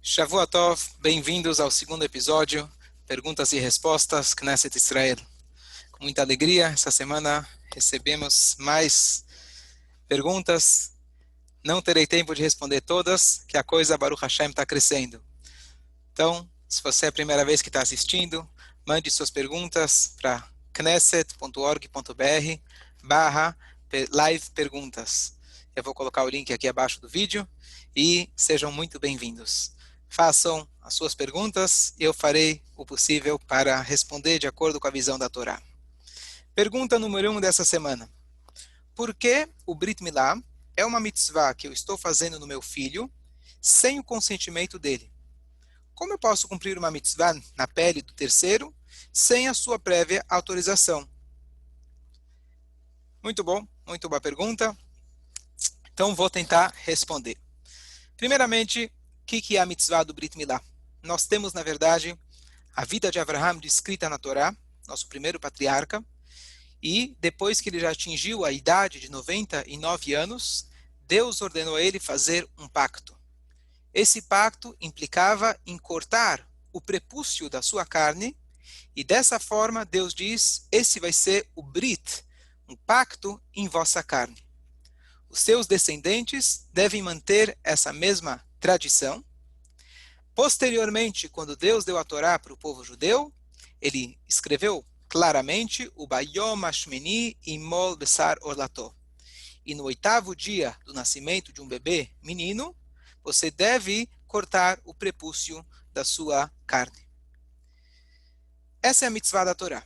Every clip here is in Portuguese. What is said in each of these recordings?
Shavua Tov, bem-vindos ao segundo episódio, Perguntas e Respostas, Knesset Israel. Com muita alegria, essa semana recebemos mais perguntas. Não terei tempo de responder todas, que a coisa, Baruch Hashem, está crescendo. Então, se você é a primeira vez que está assistindo, mande suas perguntas para knesset.org.br/live perguntas. Eu vou colocar o link aqui abaixo do vídeo e sejam muito bem-vindos. Façam as suas perguntas e eu farei o possível para responder de acordo com a visão da Torá. Pergunta número 1 dessa semana. Por que o Brit Milá é uma mitzvah que eu estou fazendo no meu filho sem o consentimento dele? Como eu posso cumprir uma mitzvah na pele do terceiro sem a sua prévia autorização? Muito bom, muito boa pergunta. Então vou tentar responder. Primeiramente, o que é a mitzvah do Brit Milá? Nós temos, na verdade, a vida de Abraham descrita na Torá, nosso primeiro patriarca, e depois que ele já atingiu a idade de 99 anos, Deus ordenou a ele fazer um pacto. Esse pacto implicava em cortar o prepúcio da sua carne, e dessa forma Deus diz, esse vai ser o Brit, um pacto em vossa carne. Os seus descendentes devem manter essa mesma tradição. Posteriormente, quando Deus deu a Torá para o povo judeu, ele escreveu claramente o Bayom Hashmini Imol Besar Orlato. E no 8º dia do nascimento de um bebê menino, você deve cortar o prepúcio da sua carne. Essa é a mitzvah da Torá.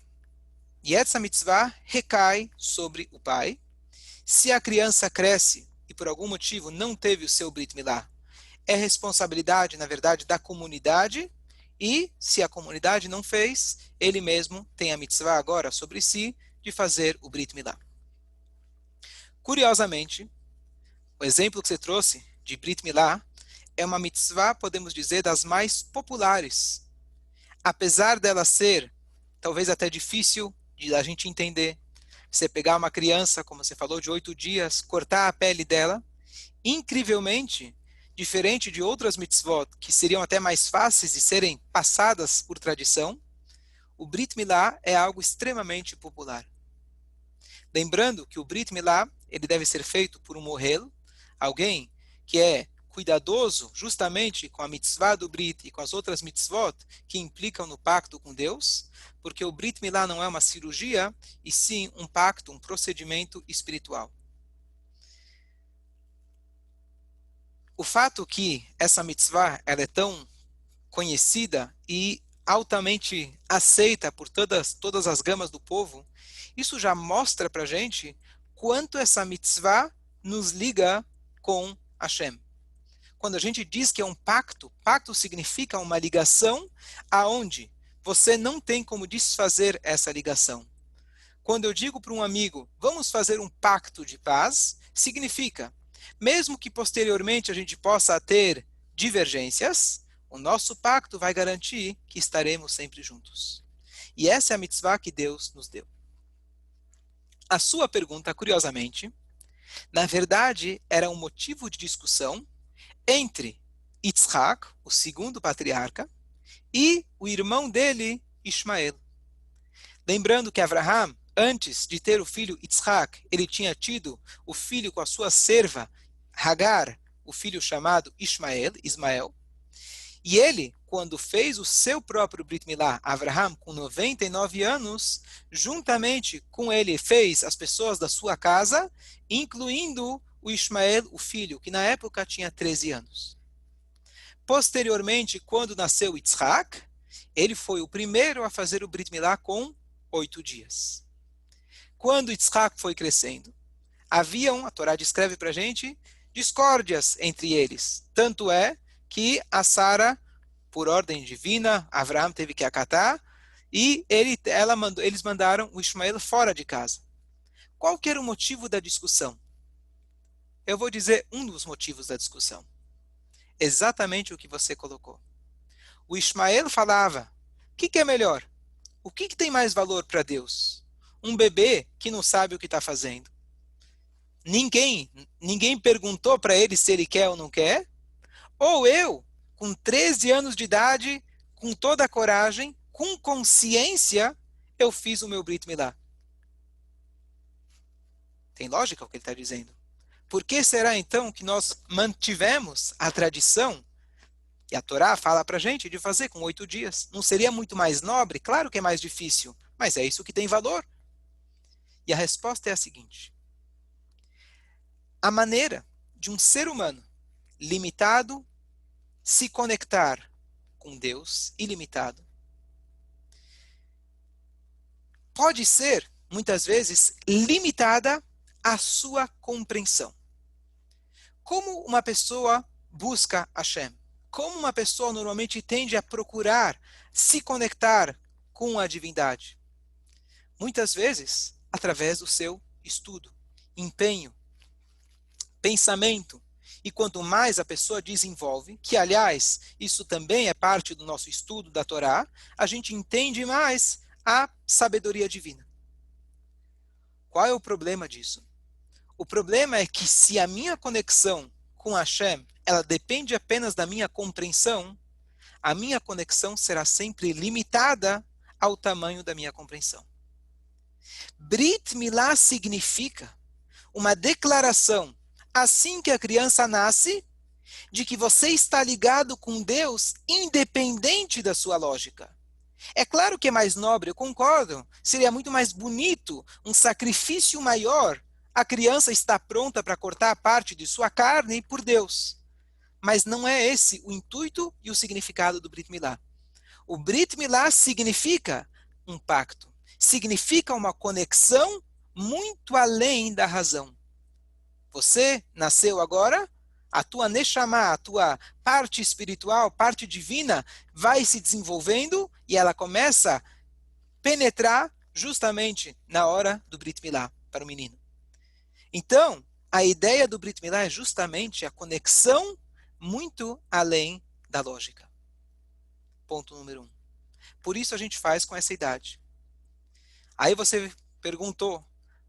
E essa mitzvah recai sobre o pai. Se a criança cresce e por algum motivo não teve o seu Brit Milá, é responsabilidade, na verdade, da comunidade, e se a comunidade não fez, ele mesmo tem a mitzvah agora sobre si de fazer o Brit Milá. Curiosamente, o exemplo que você trouxe de Brit Milá é uma mitzvah, podemos dizer, das mais populares. Apesar dela ser, talvez até difícil de a gente entender, você pegar uma criança, como você falou, de 8 dias, cortar a pele dela, incrivelmente, diferente de outras mitzvot, que seriam até mais fáceis de serem passadas por tradição, o Brit Milá é algo extremamente popular. Lembrando que o Brit Milá, ele deve ser feito por um mohel, alguém que é cuidadoso justamente com a mitzvah do Brit e com as outras mitzvot que implicam no pacto com Deus, porque o Brit Milá não é uma cirurgia, e sim um pacto, um procedimento espiritual. O fato que essa mitzvah ela é tão conhecida e altamente aceita por todas as gamas do povo, isso já mostra para a gente quanto essa mitzvah nos liga com Hashem. Quando a gente diz que é um pacto, pacto significa uma ligação aonde você não tem como desfazer essa ligação. Quando eu digo para um amigo, vamos fazer um pacto de paz, significa, mesmo que posteriormente a gente possa ter divergências, o nosso pacto vai garantir que estaremos sempre juntos. E essa é a mitzvah que Deus nos deu. A sua pergunta, curiosamente, na verdade, era um motivo de discussão entre Yitzhak, o segundo patriarca, e o irmão dele, Ismael. Lembrando que Abraham, antes de ter o filho Yitzhak, ele tinha tido o filho com a sua serva, Hagar, o filho chamado Ismael. E ele, quando fez o seu próprio Brit Milá, Abraham, com 99 anos, juntamente com ele fez as pessoas da sua casa, incluindo o Ismael, o filho, que na época tinha 13 anos. Posteriormente, quando nasceu Yitzhak, ele foi o primeiro a fazer o Brit Milá com 8 dias. Quando Yitzhak foi crescendo, haviam, a Torá descreve para a gente, discórdias entre eles. Tanto é que a Sara, por ordem divina, Abraham teve que acatar, e eles mandaram o Ismael fora de casa. Qual que era o motivo da discussão? Eu vou dizer um dos motivos da discussão. Exatamente o que você colocou. O Ismael falava, o que é melhor? O que tem mais valor para Deus? Um bebê que não sabe o que está fazendo. Ninguém perguntou para ele se ele quer ou não quer. Ou eu, com 13 anos de idade, com toda a coragem, com consciência, eu fiz o meu Brit Milá. Tem lógica o que ele está dizendo? Por que será então que nós mantivemos a tradição, e a Torá fala para a gente, de fazer com 8 dias? Não seria muito mais nobre? Claro que é mais difícil, mas é isso que tem valor. E a resposta é a seguinte: a maneira de um ser humano limitado se conectar com Deus ilimitado pode ser, muitas vezes, limitada à sua compreensão. Como uma pessoa busca Hashem? Como uma pessoa normalmente tende a procurar se conectar com a divindade? Muitas vezes, através do seu estudo, empenho, pensamento. E quanto mais a pessoa desenvolve, que aliás, isso também é parte do nosso estudo da Torá, a gente entende mais a sabedoria divina. Qual é o problema disso? O problema é que se a minha conexão com Hashem, ela depende apenas da minha compreensão, a minha conexão será sempre limitada ao tamanho da minha compreensão. Brit Milá significa uma declaração, assim que a criança nasce, de que você está ligado com Deus independente da sua lógica. É claro que é mais nobre, eu concordo. Seria muito mais bonito, um sacrifício maior. A criança está pronta para cortar a parte de sua carne por Deus. Mas não é esse o intuito e o significado do Brit Milá. O Brit Milá significa um pacto. Significa uma conexão muito além da razão. Você nasceu agora, a tua Neshama, a tua parte espiritual, parte divina, vai se desenvolvendo e ela começa a penetrar justamente na hora do Brit Milá para o menino. Então, a ideia do Brit Milá é justamente a conexão muito além da lógica. Ponto número 1. Por isso a gente faz com essa idade. Aí você perguntou,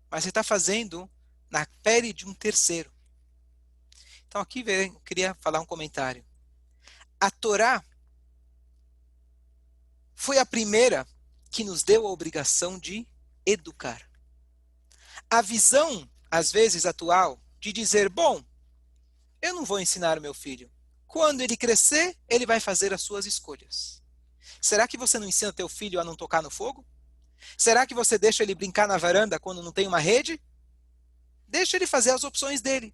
mas você está fazendo na pele de um terceiro. Então aqui eu queria falar um comentário. A Torá foi a primeira que nos deu a obrigação de educar. A visão, às vezes atual, de dizer, bom, eu não vou ensinar meu filho. Quando ele crescer, ele vai fazer as suas escolhas. Será que você não ensina teu filho a não tocar no fogo? Será que você deixa ele brincar na varanda quando não tem uma rede? Deixa ele fazer as opções dele.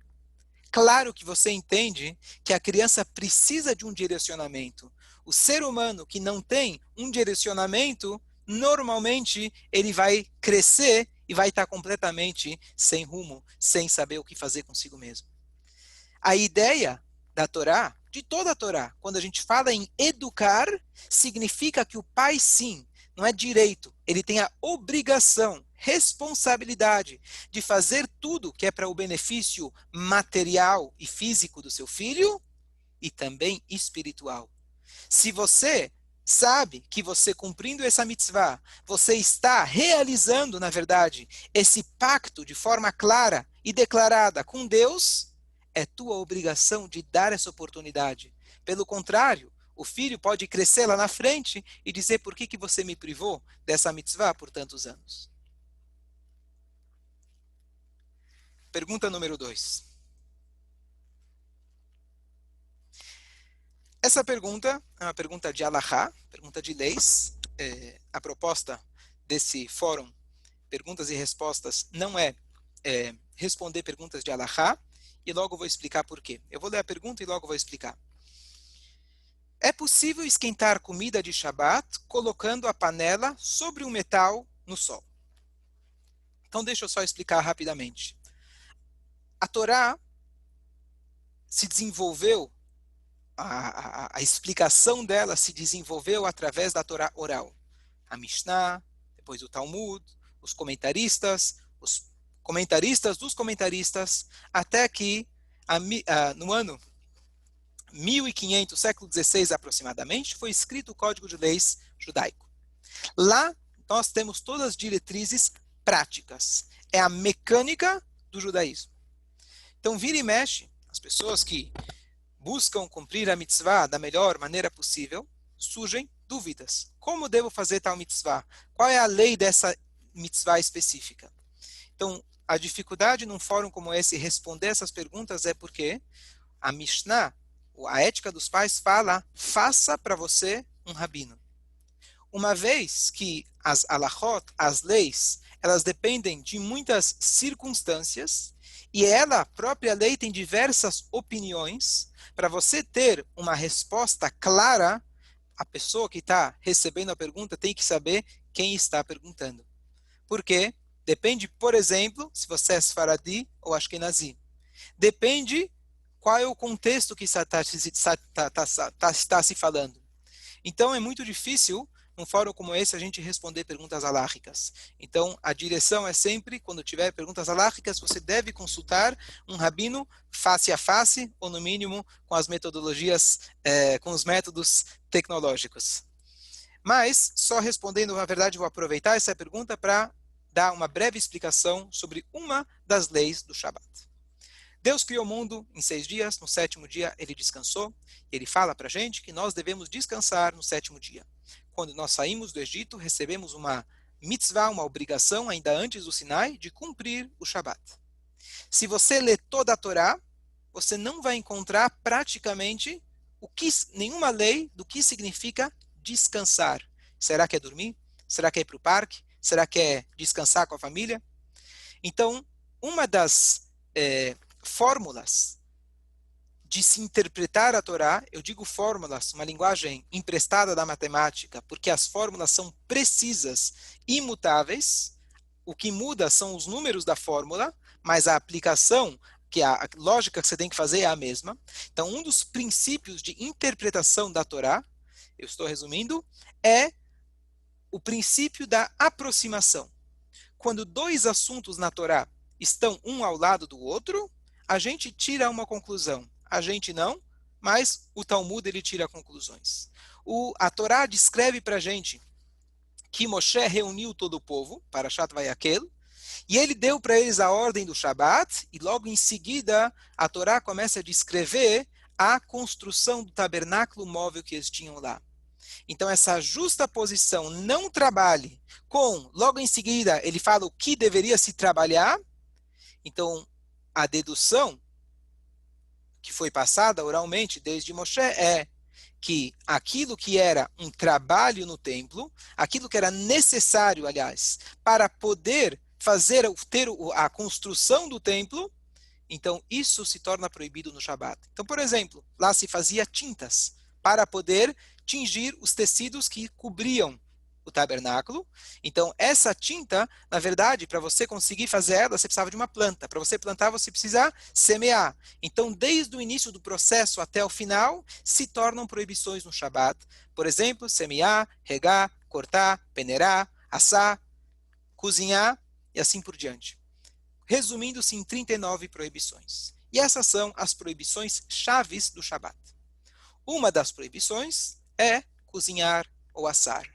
Claro que você entende que a criança precisa de um direcionamento. O ser humano que não tem um direcionamento, normalmente ele vai crescer e vai estar completamente sem rumo, sem saber o que fazer consigo mesmo. A ideia da Torá, de toda a Torá, quando a gente fala em educar, significa que o pai, sim, não é direito, ele tem a obrigação, responsabilidade de fazer tudo que é para o benefício material e físico do seu filho e também espiritual. Se você sabe que você cumprindo essa mitzvah, você está realizando, na verdade, esse pacto de forma clara e declarada com Deus, é tua obrigação de dar essa oportunidade. Pelo contrário, o filho pode crescer lá na frente e dizer por que você me privou dessa mitzvah por tantos anos. Pergunta número 2. Essa pergunta é uma pergunta de Alahá, pergunta de leis. A proposta desse fórum, perguntas e respostas, não é responder perguntas de Alahá, e logo vou explicar por quê. Eu vou ler a pergunta e logo vou explicar. É possível esquentar comida de Shabat colocando a panela sobre um metal no sol? Então deixa eu só explicar rapidamente. A Torá se desenvolveu, a explicação dela se desenvolveu através da Torá oral. A Mishnah, depois o Talmud, os comentaristas dos comentaristas, até que no ano 1500, século XVI aproximadamente, foi escrito o Código de Leis Judaico. Lá nós temos todas as diretrizes práticas. É a mecânica do judaísmo. Então vira e mexe, as pessoas que buscam cumprir a mitzvah da melhor maneira possível, surgem dúvidas. Como devo fazer tal mitzvah? Qual é a lei dessa mitzvah específica? Então, a dificuldade num fórum como esse responder essas perguntas é porque a Mishnah, a ética dos pais, fala: faça para você um rabino. Uma vez que as halachot, as leis, elas dependem de muitas circunstâncias, e ela, a própria lei, tem diversas opiniões, para você ter uma resposta clara, a pessoa que está recebendo a pergunta tem que saber quem está perguntando. Por quê? Depende, por exemplo, se você é Sfaradi ou Ashkenazi. Depende qual é o contexto que está se falando. Então, é muito difícil, num fórum como esse, a gente responder perguntas alárricas. Então, a direção é sempre, quando tiver perguntas alárricas, você deve consultar um rabino face a face, ou no mínimo, com as metodologias, com os métodos tecnológicos. Mas, só respondendo, na verdade, vou aproveitar essa pergunta para dar uma breve explicação sobre uma das leis do Shabat. Deus criou o mundo em 6 dias, no 7º dia ele descansou, e ele fala para a gente que nós devemos descansar no 7º dia. Quando nós saímos do Egito, recebemos uma mitzvah, uma obrigação, ainda antes do Sinai, de cumprir o Shabat. Se você ler toda a Torá, você não vai encontrar praticamente nenhuma lei do que significa descansar. Será que é dormir? Será que é ir para o parque? Será que é descansar com a família? Então, uma das fórmulas de se interpretar a Torá, eu digo fórmulas, uma linguagem emprestada da matemática, porque as fórmulas são precisas, imutáveis, o que muda são os números da fórmula, mas a aplicação, que a lógica que você tem que fazer é a mesma. Então, um dos princípios de interpretação da Torá, eu estou resumindo, é o princípio da aproximação. Quando dois assuntos na Torá estão um ao lado do outro, a gente tira uma conclusão. A gente não, mas o Talmud ele tira conclusões. A Torá descreve para a gente que Moshe reuniu todo o povo, para Parashat Vayakel, e ele deu para eles a ordem do Shabat, e logo em seguida a Torá começa a descrever a construção do tabernáculo móvel que eles tinham lá. Então essa justa posição, não trabalhe com, logo em seguida ele fala o que deveria se trabalhar. Então a dedução que foi passada oralmente desde Moshe é que aquilo que era um trabalho no templo, aquilo que era necessário, aliás, para poder ter a construção do templo, então isso se torna proibido no Shabat. Então, por exemplo, lá se fazia tintas para poder tingir os tecidos que cobriam o tabernáculo. Então, essa tinta, na verdade, para você conseguir fazer ela, você precisava de uma planta. Para você plantar, você precisa semear. Então, desde o início do processo até o final, se tornam proibições no Shabat. Por exemplo, semear, regar, cortar, peneirar, assar, cozinhar e assim por diante. Resumindo-se em 39 proibições. E essas são as proibições chaves do Shabat. Uma das proibições é cozinhar ou assar.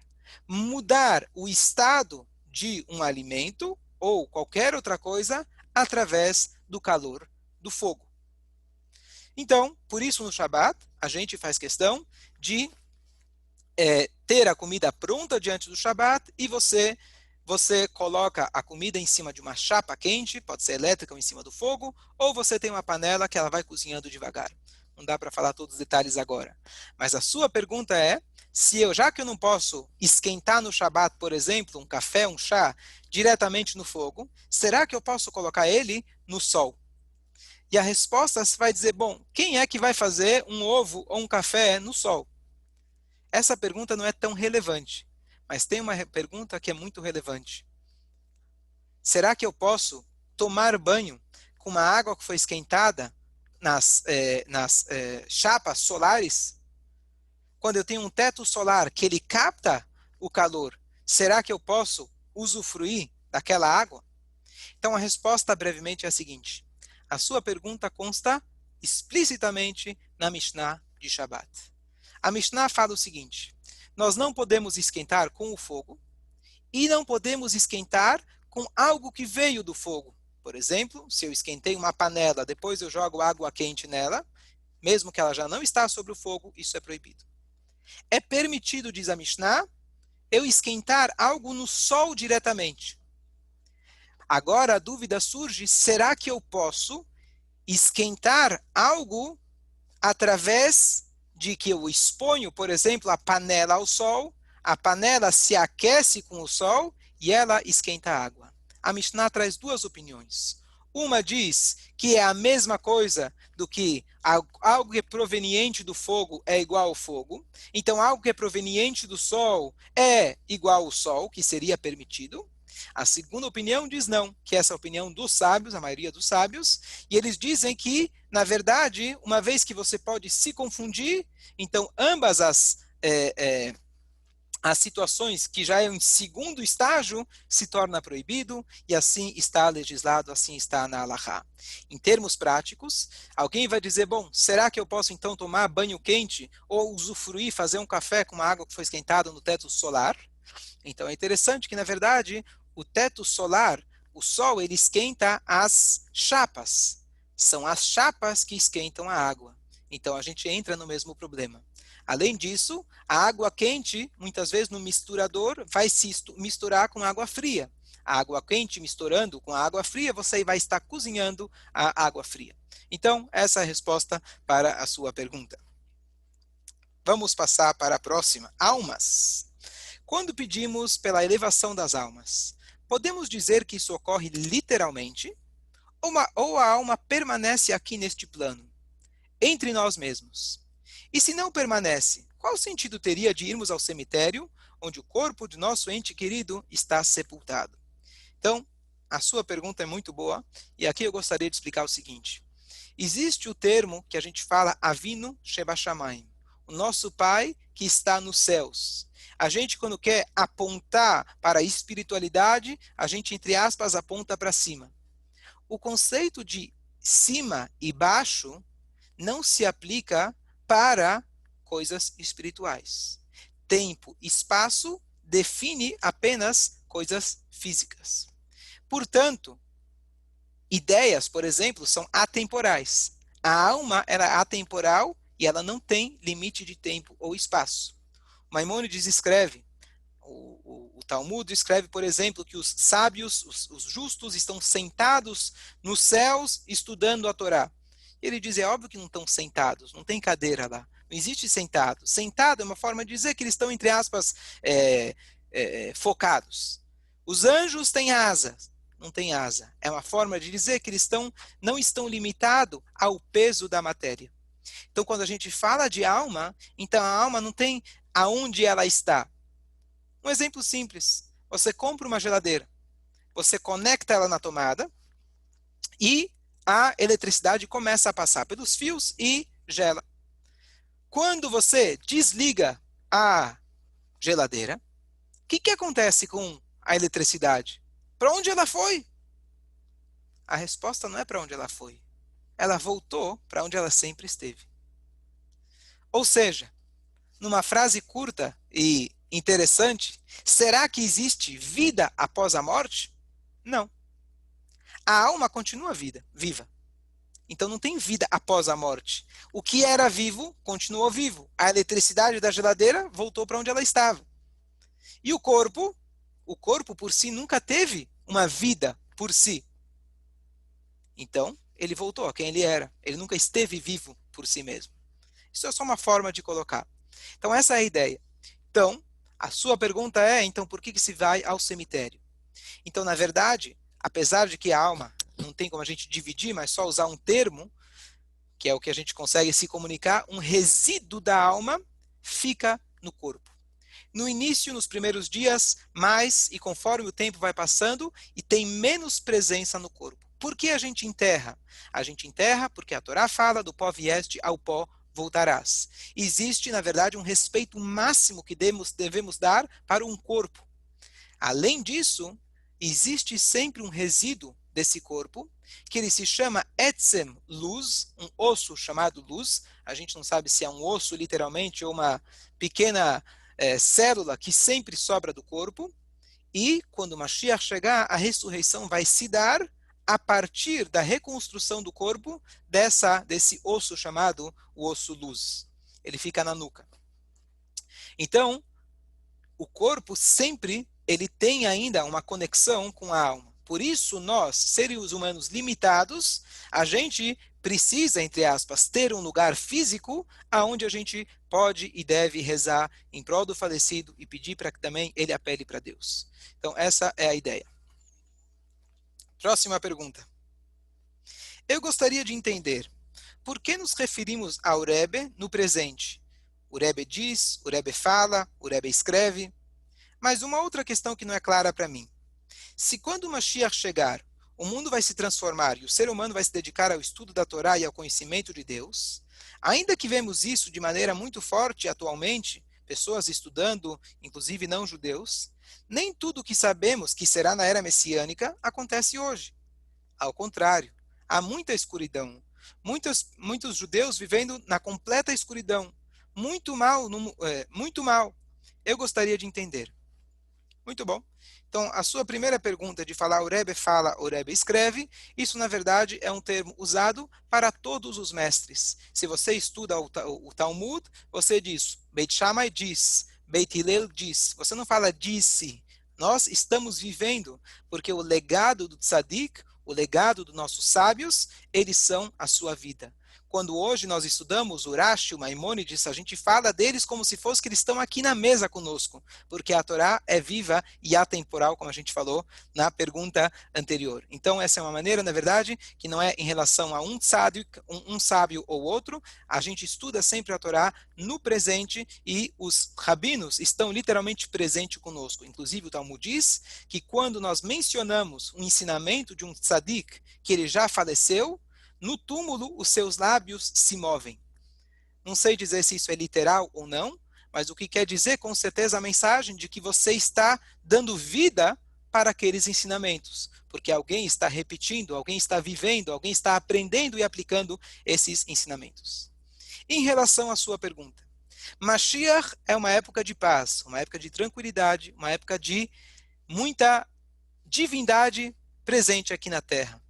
Mudar o estado de um alimento ou qualquer outra coisa através do calor do fogo. Então, por isso no Shabat, a gente faz questão de ter a comida pronta diante do Shabat e você coloca a comida em cima de uma chapa quente, pode ser elétrica ou em cima do fogo, ou você tem uma panela que ela vai cozinhando devagar. Não dá para falar todos os detalhes agora. Mas a sua pergunta é, já que eu não posso esquentar no Shabat, por exemplo, um café, um chá, diretamente no fogo, será que eu posso colocar ele no sol? E a resposta vai dizer, bom, quem é que vai fazer um ovo ou um café no sol? Essa pergunta não é tão relevante, mas tem uma pergunta que é muito relevante. Será que eu posso tomar banho com uma água que foi esquentada nas chapas solares? Quando eu tenho um teto solar que ele capta o calor, será que eu posso usufruir daquela água? Então a resposta brevemente é a seguinte. A sua pergunta consta explicitamente na Mishnah de Shabat. A Mishnah fala o seguinte, nós não podemos esquentar com o fogo e não podemos esquentar com algo que veio do fogo. Por exemplo, se eu esquentei uma panela, depois eu jogo água quente nela, mesmo que ela já não está sobre o fogo, isso é proibido. É permitido, diz a Mishnah, eu esquentar algo no sol diretamente. Agora a dúvida surge, será que eu posso esquentar algo através de que eu exponho, por exemplo, a panela ao sol, a panela se aquece com o sol e ela esquenta a água? A Mishnah traz duas opiniões. Uma diz que é a mesma coisa do que algo que é proveniente do fogo é igual ao fogo. Então, algo que é proveniente do sol é igual ao sol, que seria permitido. A segunda opinião diz não, que essa é a opinião dos sábios, a maioria dos sábios, e eles dizem que, na verdade, uma vez que você pode se confundir, então ambas as situações que já é em segundo estágio se torna proibido, e assim está legislado, assim está na Halahá. Em termos práticos, alguém vai dizer, bom, será que eu posso então tomar banho quente ou usufruir, fazer um café com uma água que foi esquentada no teto solar? Então é interessante que, na verdade, o teto solar, o sol, ele esquenta as chapas. São as chapas que esquentam a água. Então a gente entra no mesmo problema. Além disso, a água quente, muitas vezes no misturador, vai se misturar com água fria. A água quente misturando com a água fria, você vai estar cozinhando a água fria. Então, essa é a resposta para a sua pergunta. Vamos passar para a próxima. Almas. Quando pedimos pela elevação das almas, podemos dizer que isso ocorre literalmente? Ou a alma permanece aqui neste plano, entre nós mesmos? E se não permanece, qual sentido teria de irmos ao cemitério, onde o corpo de nosso ente querido está sepultado? Então, a sua pergunta é muito boa, e aqui eu gostaria de explicar o seguinte. Existe o termo que a gente fala Avinu Sheba Shamayim, o nosso Pai que está nos céus. A gente, quando quer apontar para a espiritualidade, a gente, entre aspas, aponta para cima. O conceito de cima e baixo não se aplica para coisas espirituais. Tempo e espaço define apenas coisas físicas. Portanto, ideias, por exemplo, são atemporais. A alma ela é atemporal e ela não tem limite de tempo ou espaço. Maimônides escreve, o Talmud escreve, por exemplo, que os sábios, os justos, estão sentados nos céus estudando a Torá. Ele diz, é óbvio que não estão sentados, não tem cadeira lá. Não existe sentado. Sentado é uma forma de dizer que eles estão, entre aspas, focados. Os anjos têm asas. Não tem asa. É uma forma de dizer que eles não estão limitados ao peso da matéria. Então, quando a gente fala de alma, então a alma não tem aonde ela está. Um exemplo simples. Você compra uma geladeira. Você conecta ela na tomada e a eletricidade começa a passar pelos fios e gela. Quando você desliga a geladeira, o que acontece com a eletricidade? Para onde ela foi? A resposta não é para onde ela foi. Ela voltou para onde ela sempre esteve. Ou seja, numa frase curta e interessante, será que existe vida após a morte? Não. A alma continua viva. Então não tem vida após a morte. O que era vivo, continuou vivo. A eletricidade da geladeira voltou para onde ela estava. E o corpo por si nunca teve uma vida por si. Então, ele voltou a quem ele era. Ele nunca esteve vivo por si mesmo. Isso é só uma forma de colocar. Então, essa é a ideia. Então, a sua pergunta é, então, por que se vai ao cemitério? Então, na verdade, apesar de que a alma não tem como a gente dividir, mas só usar um termo, que é o que a gente consegue se comunicar, um resíduo da alma fica no corpo. No início, nos primeiros dias, mais, e conforme o tempo vai passando, e tem menos presença no corpo. Por que a gente enterra? A gente enterra porque a Torá fala, do pó vieste, ao pó voltarás. Existe, na verdade, um respeito máximo que devemos dar para um corpo. Além disso, existe sempre um resíduo desse corpo, que ele se chama etzem, luz, um osso chamado luz. A gente não sabe se é um osso, literalmente, ou uma pequena célula que sempre sobra do corpo. E, quando o Mashiach chegar, a ressurreição vai se dar a partir da reconstrução do corpo desse osso chamado o osso luz. Ele fica na nuca. Então, o corpo sempre ele tem ainda uma conexão com a alma. Por isso, nós, seres humanos limitados, a gente precisa, entre aspas, ter um lugar físico aonde a gente pode e deve rezar em prol do falecido e pedir para que também ele apele para Deus. Então, essa é a ideia. Próxima pergunta. Eu gostaria de entender por que nos referimos ao Rebbe no presente. O Rebbe diz, o Rebbe fala, o Rebbe escreve. Mas uma outra questão que não é clara para mim. Se quando o Mashiach chegar, o mundo vai se transformar e o ser humano vai se dedicar ao estudo da Torá e ao conhecimento de Deus, ainda que vemos isso de maneira muito forte atualmente, pessoas estudando, inclusive não judeus, nem tudo que sabemos que será na era messiânica acontece hoje. Ao contrário, há muita escuridão. Muitos judeus vivendo na completa escuridão. Muito mal, muito mal. Eu gostaria de entender. Muito bom. Então, a sua primeira pergunta de falar o Rebbe fala, o Rebbe escreve, isso na verdade é um termo usado para todos os mestres. Se você estuda o Talmud, você diz, Beit Shammai diz, Beit Hillel diz. Você não fala disse. Nós estamos vivendo, porque o legado do Tzadik, o legado dos nossos sábios, eles são a sua vida. Quando hoje nós estudamos o Rashi, o Maimônides, a gente fala deles como se fosse que eles estão aqui na mesa conosco, porque a Torá é viva e atemporal, como a gente falou na pergunta anterior. Então, essa é uma maneira, na verdade, que não é em relação a um sábio ou outro, a gente estuda sempre a Torá no presente e os rabinos estão literalmente presentes conosco. Inclusive, o Talmud diz que quando nós mencionamos um ensinamento de um tzadik que ele já faleceu, no túmulo, os seus lábios se movem. Não sei dizer se isso é literal ou não, mas o que quer dizer, com certeza, a mensagem de que você está dando vida para aqueles ensinamentos. Porque alguém está repetindo, alguém está vivendo, alguém está aprendendo e aplicando esses ensinamentos. Em relação à sua pergunta, Mashiach é uma época de paz, uma época de tranquilidade, uma época de muita divindade presente aqui na Terra.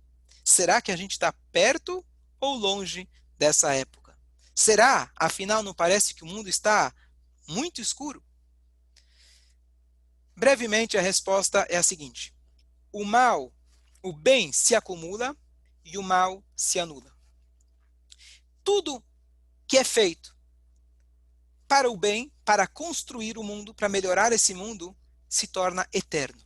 Será que a gente está perto ou longe dessa época? Será, afinal, não parece que o mundo está muito escuro? Brevemente, a resposta é a seguinte. O bem se acumula e o mal se anula. Tudo que é feito para o bem, para construir o mundo, para melhorar esse mundo, se torna eterno.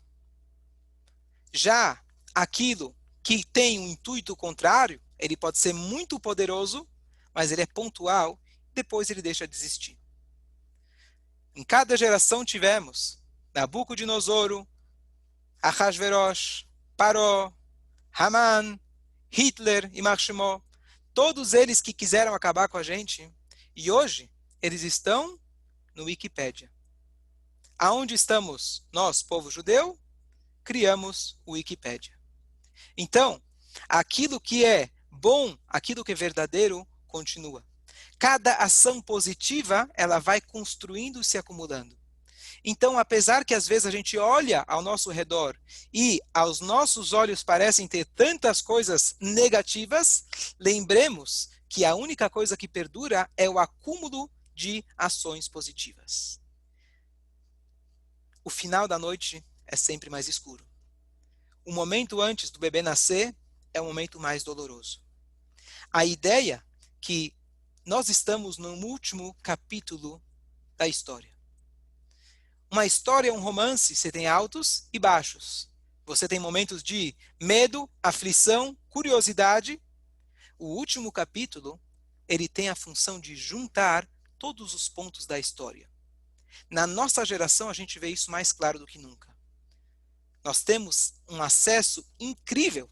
Já aquilo que tem um intuito contrário, ele pode ser muito poderoso, mas ele é pontual, depois ele deixa de existir. Em cada geração tivemos Nabucodonosor, Ahasverosh, Paró, Haman, Hitler e Marshemó, todos eles que quiseram acabar com a gente, e hoje eles estão no Wikipédia. Aonde estamos nós, povo judeu? Criamos o Wikipédia. Então, aquilo que é bom, aquilo que é verdadeiro, continua. Cada ação positiva, ela vai construindo e se acumulando. Então, apesar que às vezes a gente olha ao nosso redor e aos nossos olhos parecem ter tantas coisas negativas, lembremos que a única coisa que perdura é o acúmulo de ações positivas. O final da noite é sempre mais escuro. O momento antes do bebê nascer é o momento mais doloroso. A ideia que nós estamos no último capítulo da história. Uma história é um romance, você tem altos e baixos. Você tem momentos de medo, aflição, curiosidade. O último capítulo, ele tem a função de juntar todos os pontos da história. Na nossa geração, a gente vê isso mais claro do que nunca. Nós temos um acesso incrível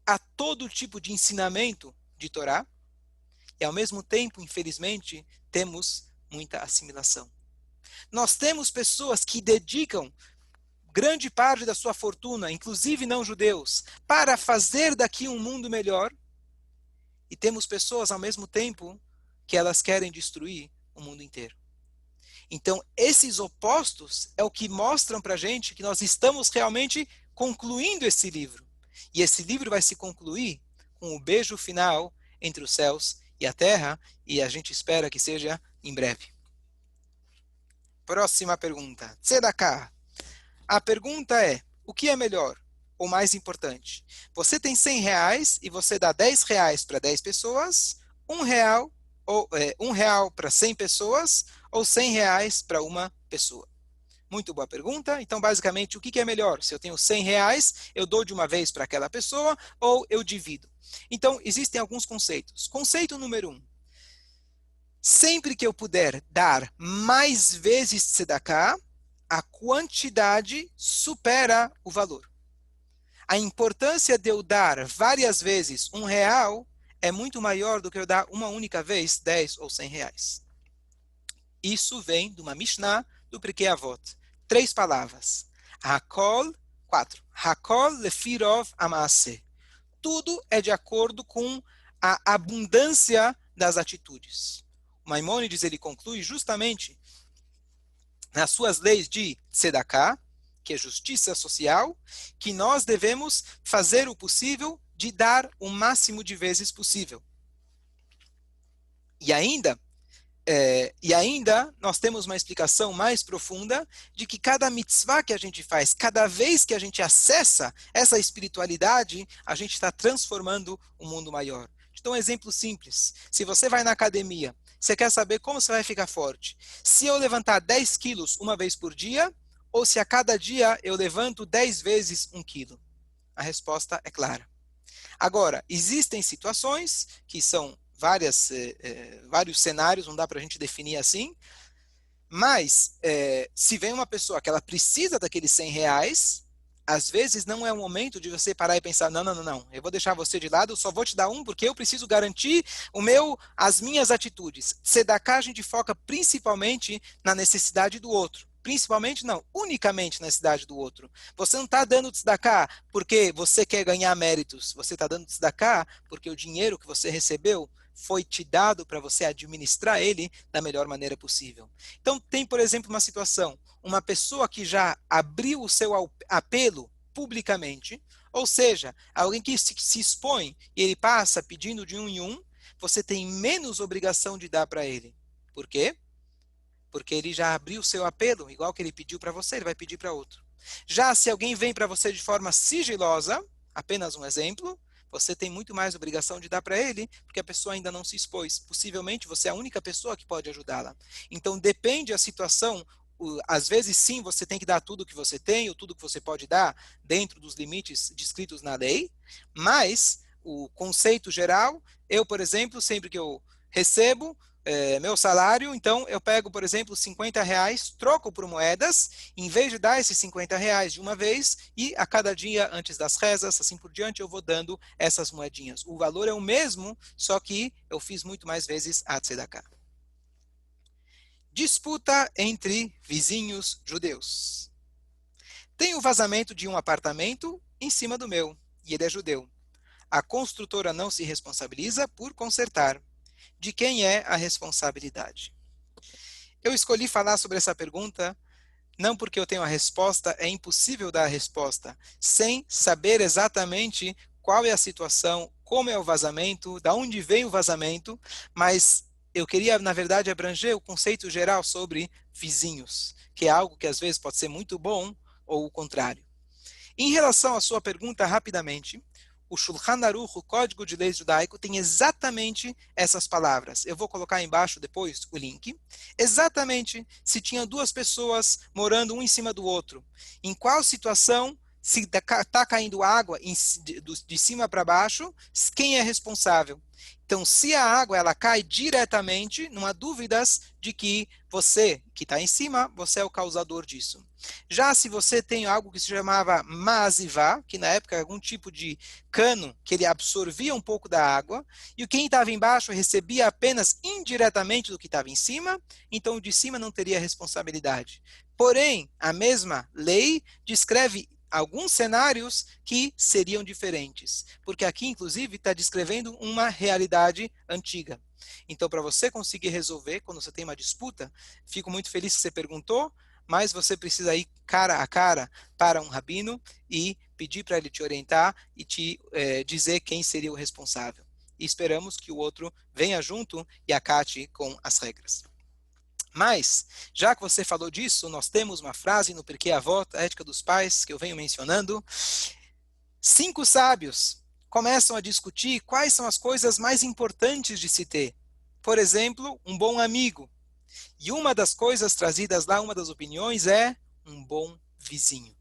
a todo tipo de ensinamento de Torá e, ao mesmo tempo, infelizmente, temos muita assimilação. Nós temos pessoas que dedicam grande parte da sua fortuna, inclusive não judeus, para fazer daqui um mundo melhor, e temos pessoas, ao mesmo tempo, que elas querem destruir o mundo inteiro. Então, esses opostos é o que mostram para a gente que nós estamos realmente concluindo esse livro. E esse livro vai se concluir com o beijo final entre os céus e a terra, e a gente espera que seja em breve. Próxima pergunta. Tzedakah. A pergunta é, o que é melhor ou mais importante? Você tem 100 reais e você dá 10 reais para 10 pessoas, um real para 100 pessoas ou 100 reais para uma pessoa? Muito boa pergunta. Então, basicamente, o que é melhor? Se eu tenho 100 reais, eu dou de uma vez para aquela pessoa ou eu divido? Então, existem alguns conceitos. Conceito número 1. Sempre que eu puder dar mais vezes tzedakah, a quantidade supera o valor. A importância de eu dar várias vezes R$ 1 é muito maior do que eu dar uma única vez 10 ou 100 reais. Isso vem de uma Mishnah do Pirkei Avot. 3 palavras. Hakol, 4. Hakol lefirov amaaseh. Tudo é de acordo com a abundância das atitudes. O Maimônides, ele conclui justamente nas suas leis de tzedakah, que é justiça social, que nós devemos fazer o possível de dar o máximo de vezes possível. E ainda nós temos uma explicação mais profunda de que cada mitzvah que a gente faz, cada vez que a gente acessa essa espiritualidade, a gente está transformando um mundo maior. Então, um exemplo simples. Se você vai na academia, você quer saber como você vai ficar forte. Se eu levantar 10 quilos uma vez por dia, ou se a cada dia eu levanto 10 vezes 1 quilo? A resposta é clara. Agora, existem situações que são vários cenários, não dá para a gente definir assim, mas se vem uma pessoa que ela precisa daqueles 100 reais, às vezes não é o momento de você parar e pensar, não, eu vou deixar você de lado, eu só vou te dar um porque eu preciso garantir as minhas atitudes. Tzedakah a gente foca principalmente na necessidade do outro. Principalmente não, unicamente na necessidade do outro. Você não está dando tzedakah porque você quer ganhar méritos. Você está dando tzedakah porque o dinheiro que você recebeu foi te dado para você administrar ele da melhor maneira possível. Então tem, por exemplo, uma situação, uma pessoa que já abriu o seu apelo publicamente, ou seja, alguém que se expõe e ele passa pedindo de um em um, você tem menos obrigação de dar para ele. Por quê? Porque ele já abriu o seu apelo, igual que ele pediu para você, ele vai pedir para outro. Já se alguém vem para você de forma sigilosa, apenas um exemplo, você tem muito mais obrigação de dar para ele, porque a pessoa ainda não se expôs. Possivelmente você é a única pessoa que pode ajudá-la. Então depende da situação. Às vezes sim, você tem que dar tudo que você tem, ou tudo que você pode dar, dentro dos limites descritos na lei, mas o conceito geral, eu, por exemplo, sempre que eu recebo meu salário, então eu pego, por exemplo, 50 reais, troco por moedas, em vez de dar esses 50 reais de uma vez, e a cada dia, antes das rezas, assim por diante, eu vou dando essas moedinhas. O valor é o mesmo, só que eu fiz muito mais vezes a tzedakah. Disputa entre vizinhos judeus. Tem o vazamento de um apartamento em cima do meu, e ele é judeu. A construtora não se responsabiliza por consertar. De quem é a responsabilidade? Eu escolhi falar sobre essa pergunta não porque eu tenho a resposta, é impossível dar a resposta, sem saber exatamente qual é a situação, como é o vazamento, da onde veio o vazamento, mas eu queria, na verdade, abranger o conceito geral sobre vizinhos, que é algo que às vezes pode ser muito bom ou o contrário. Em relação à sua pergunta, rapidamente, o Shulchan Aruch, o Código de Leis Judaico, tem exatamente essas palavras. Eu vou colocar embaixo depois o link. Exatamente se tinham duas pessoas morando um em cima do outro. Em qual situação, se está caindo água de cima para baixo, quem é responsável? Então, se a água ela cai diretamente, não há dúvidas de que você, que está em cima, você é o causador disso. Já se você tem algo que se chamava ma'azivá, que na época era algum tipo de cano que ele absorvia um pouco da água, e quem estava embaixo recebia apenas indiretamente do que estava em cima, então o de cima não teria responsabilidade. Porém, a mesma lei descreve alguns cenários que seriam diferentes, porque aqui, inclusive, está descrevendo uma realidade antiga. Então, para você conseguir resolver, quando você tem uma disputa, fico muito feliz que você perguntou, mais você precisa ir cara a cara para um rabino e pedir para ele te orientar e te dizer quem seria o responsável. E esperamos que o outro venha junto e acate com as regras. Mas, já que você falou disso, nós temos uma frase no Pirkei Avot, a Ética dos Pais, que eu venho mencionando. 5 sábios começam a discutir quais são as coisas mais importantes de se ter. Por exemplo, um bom amigo. E uma das coisas trazidas lá, uma das opiniões é um bom vizinho.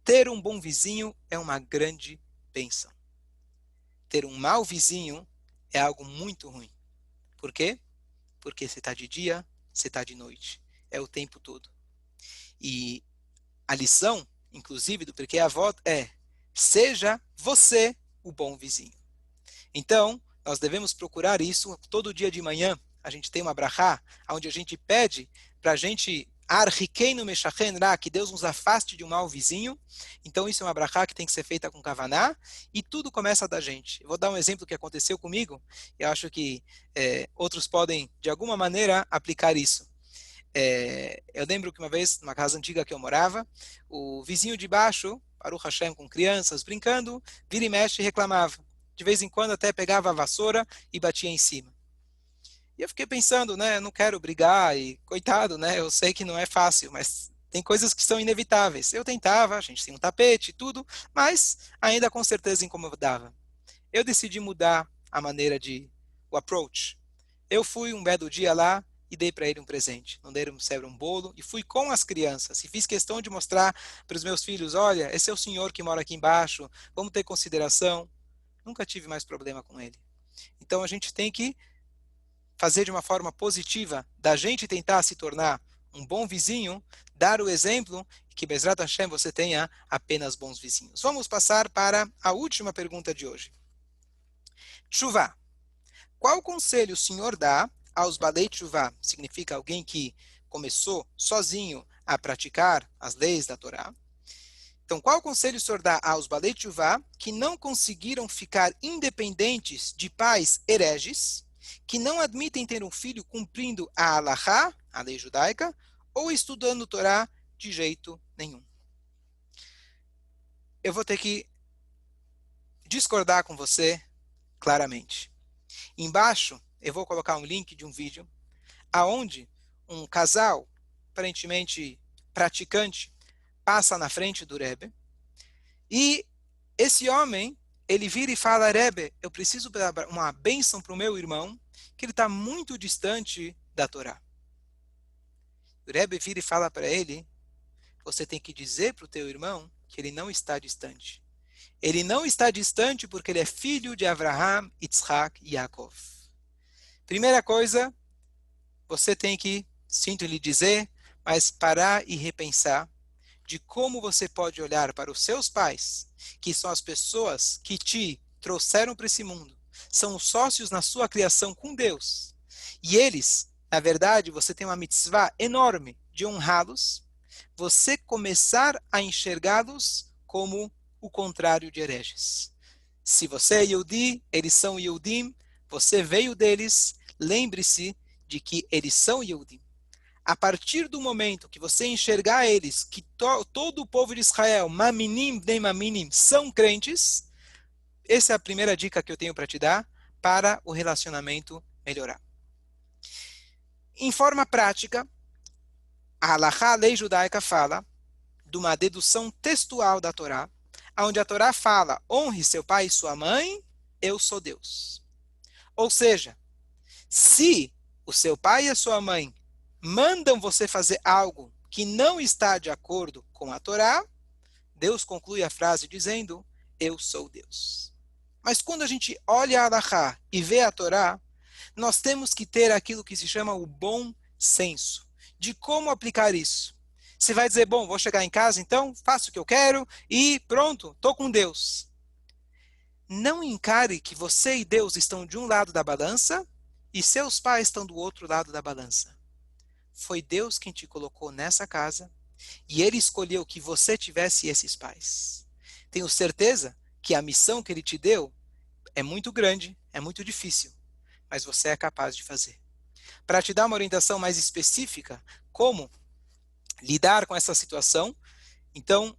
Ter um bom vizinho é uma grande bênção. Ter um mau vizinho é algo muito ruim. Por quê? Porque você está de dia, você está de noite. É o tempo todo. E a lição, inclusive, do Pirkei Avot é: seja você o bom vizinho. Então, nós devemos procurar isso todo dia de manhã. A gente tem uma brachá, onde a gente pede para a gente que Deus nos afaste de um mau vizinho. Então, isso é uma brachá que tem que ser feita com kavaná, e tudo começa da gente. Eu vou dar um exemplo que aconteceu comigo, eu acho que outros podem, de alguma maneira, aplicar isso. Eu lembro que uma vez, numa casa antiga que eu morava, o vizinho de baixo, Baruch Hashem, com crianças brincando, vira e mexe e reclamava. De vez em quando até pegava a vassoura e batia em cima. E eu fiquei pensando, né, eu não quero brigar e coitado, né, eu sei que não é fácil, mas tem coisas que são inevitáveis. Eu tentava, a gente tem um tapete e tudo, mas ainda com certeza incomodava. Eu decidi mudar a maneira o approach. Eu fui um belo dia lá e dei para ele um presente. Não dei um bolo e fui com as crianças. E fiz questão de mostrar para os meus filhos, olha, esse é o senhor que mora aqui embaixo, vamos ter consideração. Nunca tive mais problema com ele. Então a gente tem que fazer de uma forma positiva, da gente tentar se tornar um bom vizinho, dar o exemplo, que Bezrat Hashem você tenha apenas bons vizinhos. Vamos passar para a última pergunta de hoje. Tshuvá. Qual conselho o senhor dá aos Balei Tshuvá? Significa alguém que começou sozinho a praticar as leis da Torá. Então, qual conselho o senhor dá aos Balei Tshuvá que não conseguiram ficar independentes de pais hereges, que não admitem ter um filho cumprindo a Halachá, a lei judaica, ou estudando Torá de jeito nenhum? Eu vou ter que discordar com você claramente. Embaixo, eu vou colocar um link de um vídeo aonde um casal, aparentemente praticante, passa na frente do Rebbe e esse homem, ele vira e fala: Rebbe, eu preciso dar uma bênção para o meu irmão, que ele está muito distante da Torá. O Rebbe vira e fala para ele: você tem que dizer para o teu irmão que ele não está distante. Ele não está distante porque ele é filho de Avraham, Yitzhak e Yaakov. Primeira coisa, você tem que, sinto lhe dizer, mas parar e repensar de como você pode olhar para os seus pais, que são as pessoas que te trouxeram para esse mundo, são os sócios na sua criação com Deus. E eles, na verdade, você tem uma mitzvah enorme de honrá-los, você começar a enxergá-los como o contrário de hereges. Se você é Yehudi, eles são Yehudim, você veio deles, lembre-se de que eles são Yehudim. A partir do momento que você enxergar eles, que todo o povo de Israel, maminim, bnei maminim, são crentes, essa é a primeira dica que eu tenho para te dar para o relacionamento melhorar. Em forma prática, a Halachá, a lei judaica, fala de uma dedução textual da Torá, onde a Torá fala: honre seu pai e sua mãe, eu sou Deus. Ou seja, se o seu pai e a sua mãe mandam você fazer algo que não está de acordo com a Torá, Deus conclui a frase dizendo: eu sou Deus. Mas quando a gente olha a Halachá e vê a Torá, nós temos que ter aquilo que se chama o bom senso, de como aplicar isso. Você vai dizer: bom, vou chegar em casa, então faço o que eu quero e pronto, estou com Deus. Não encare que você e Deus estão de um lado da balança e seus pais estão do outro lado da balança. Foi Deus quem te colocou nessa casa e Ele escolheu que você tivesse esses pais. Tenho certeza que a missão que Ele te deu é muito grande, é muito difícil, mas você é capaz de fazer. Para te dar uma orientação mais específica, como lidar com essa situação, então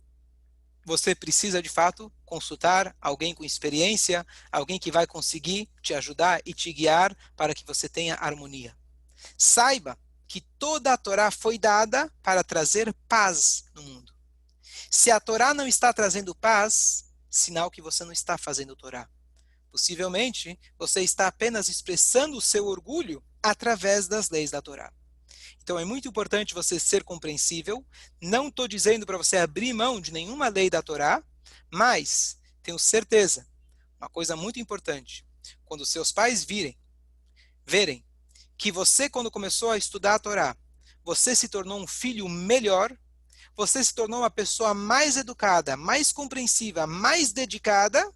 você precisa de fato consultar alguém com experiência, alguém que vai conseguir te ajudar e te guiar para que você tenha harmonia. Saiba que toda a Torá foi dada para trazer paz no mundo. Se a Torá não está trazendo paz, sinal que você não está fazendo Torá. Possivelmente, você está apenas expressando o seu orgulho através das leis da Torá. Então é muito importante você ser compreensível. Não estou dizendo para você abrir mão de nenhuma lei da Torá, mas tenho certeza, uma coisa muito importante, quando seus pais verem que você, quando começou a estudar a Torá, você se tornou um filho melhor, você se tornou uma pessoa mais educada, mais compreensiva, mais dedicada,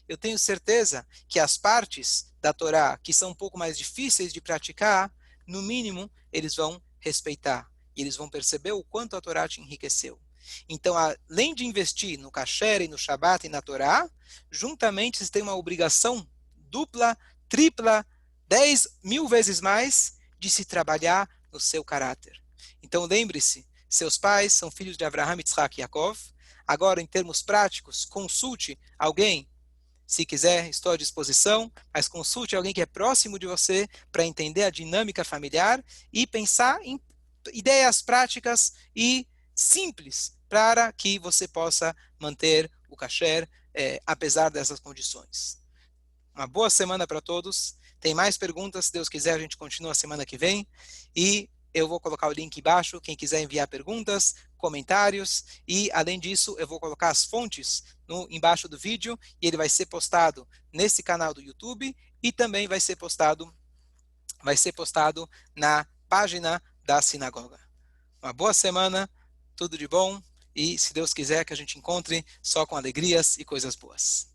eu tenho certeza que as partes da Torá que são um pouco mais difíceis de praticar, no mínimo, eles vão respeitar. E eles vão perceber o quanto a Torá te enriqueceu. Então, além de investir no kasher e no Shabat e na Torá, juntamente vocês têm uma obrigação dupla, tripla, 10.000 vezes mais de se trabalhar no seu caráter. Então, lembre-se, seus pais são filhos de Abraham, Yitzhak e Yaakov. Agora, em termos práticos, consulte alguém. Se quiser, estou à disposição, mas consulte alguém que é próximo de você para entender a dinâmica familiar e pensar em ideias práticas e simples para que você possa manter o kasher, apesar dessas condições. Uma boa semana para todos. Tem mais perguntas, se Deus quiser, a gente continua semana que vem. E eu vou colocar o link embaixo, quem quiser enviar perguntas, comentários. E, além disso, eu vou colocar as fontes embaixo do vídeo. E ele vai ser postado nesse canal do YouTube. E também vai ser postado na página da sinagoga. Uma boa semana, tudo de bom. E, se Deus quiser, que a gente encontre só com alegrias e coisas boas.